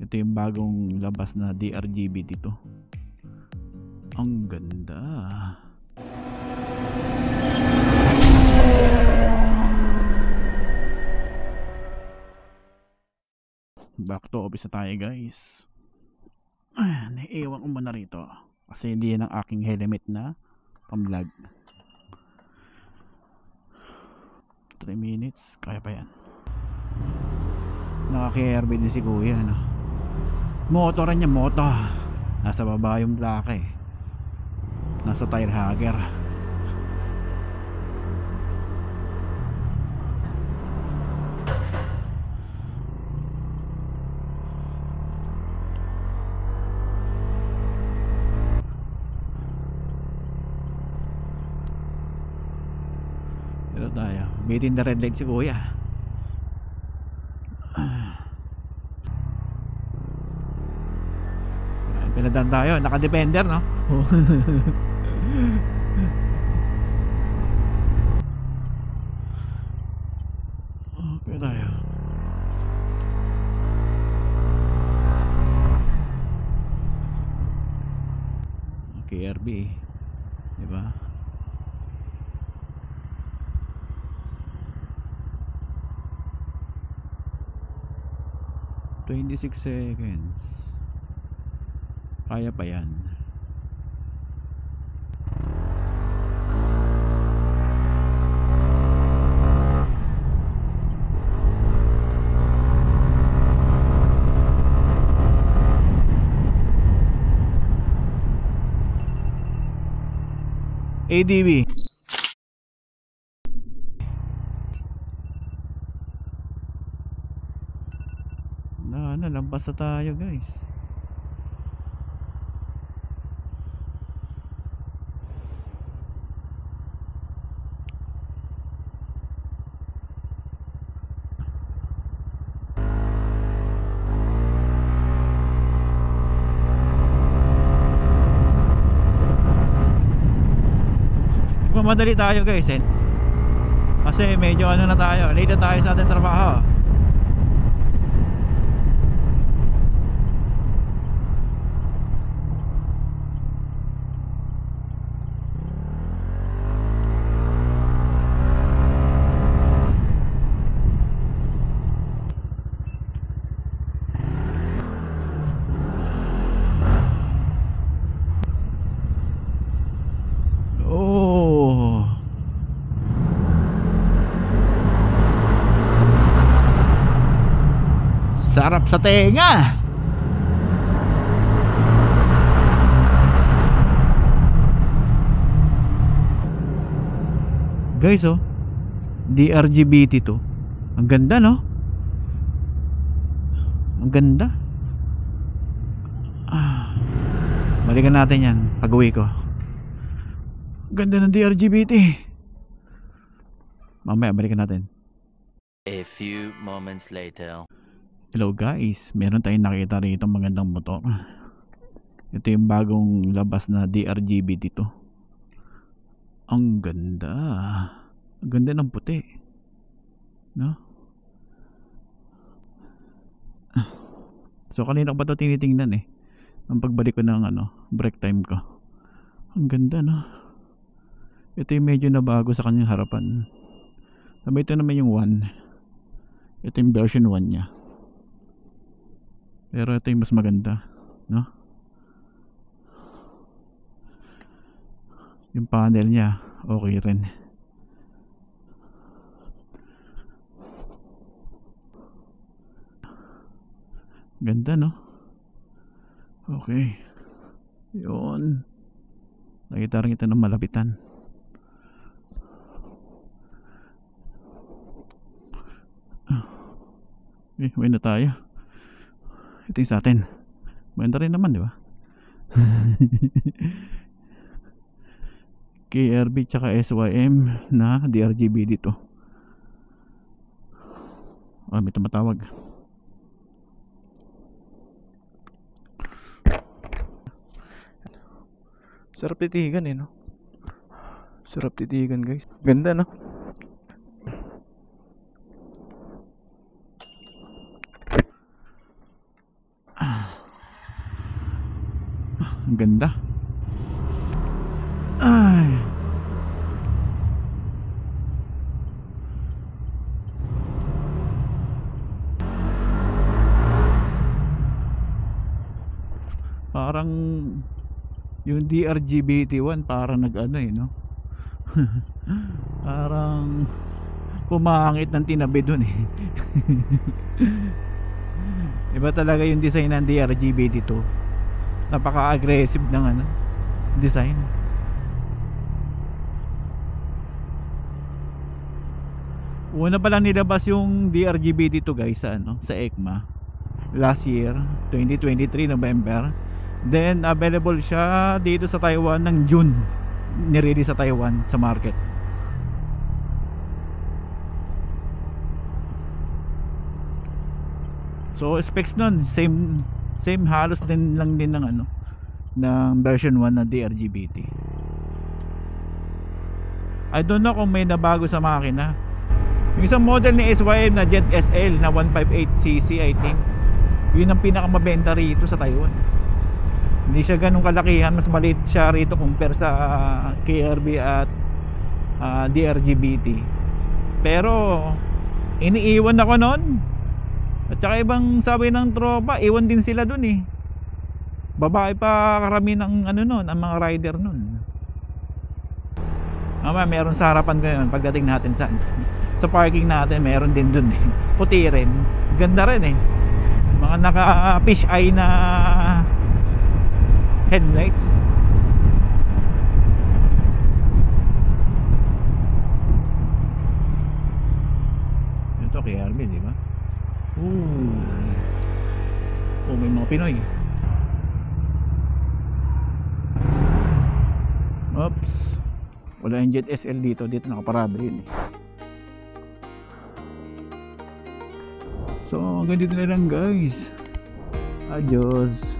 Ito yung bagong labas na DRGB dito. Ang ganda. Back to office na tayo, guys. Naiiwan ko muna rito kasi hindi yan ang aking helmet na pang-vlog. 3 minutes, kaya pa yan. Naka-KRB din si kuya, no? Motoran niya, moto. Nasa baba yung plaka eh. Nasa tire hugger. Ito tayo, beating the red light si kuya. Pinadaan tayo, naka-defender, no? Okay tayo. KRB, diba? "26 seconds. Kaya pa yan. ADB. Nalampas na tayo, guys. Madali tayo, guys, eh. Kasi medyo ano na tayo, late na tayo sa ating trabaho. Sarap sa tenga. Guys, oh, DRGBT to. Ang ganda, no? Ang ganda. Balikan natin yan pag uwi ko. Ganda ng DRGBT. Mamaya balikan natin. A few moments later. Hello, guys, meron tayong nakita rito magandang motor. Ito yung bagong labas na DRGB dito. Ang ganda. Ang ganda ng puti, no? So kanina ko pa ito tinitingnan eh, ang pagbalik ko ng break time ko. Ang ganda, no? Ito yung medyo nabago sa kanyang harapan. Sabi, ito naman yung 1. Ito yung version 1 nya. Pero ito yung mas maganda, no? Yung panel niya okay rin. Ganda, no? Okay. Yun. Nakita rin ito ng malapitan. Okay, uwi na tayo. Ito yung sa atin. Maganda rin naman, di ba? KRB tsaka SYM na DRGB dito. May tumatawag. Sarap titigan, eh, no? Sarap titigan, guys. Ganda, no? Ang ganda. Ay. Parang yung DRGBT1 parang nag-ano no. Parang pumangit ng tinabi dun Iba talaga yung design ng DRGBT2. Napaka-aggressive ng design. Una pa lang nilabas yung DRGBT2 guys sa ECMA last year 2023 November. Then available siya dito sa Taiwan ng June. Nirelease sa Taiwan sa market. So specs nun same halos din lang din ng ng version 1 na DRGBT. I don't know kung may nabago sa makina. Yung isang model ni SYM na Jet SL na 158cc I think, yun ang pinakamabenta rito sa Taiwan. Hindi siya ganun kalakihan, mas maliit siya rito compare sa KRB at DRGBT. Pero iniiwan ako noon. At saka ibang sabi ng tropa, iwan din sila dun Babae pa karami ng nun, ang mga rider nun. Meron sa harapan ngayon pagdating natin sa parking natin, meron din dun puti rin, ganda rin mga naka fish eye na headlights. Ito KRB, di ba? May mga Pinoy. Oops, wala yung Jet SL dito nakaparada yun So ganito na lang guys. Adios.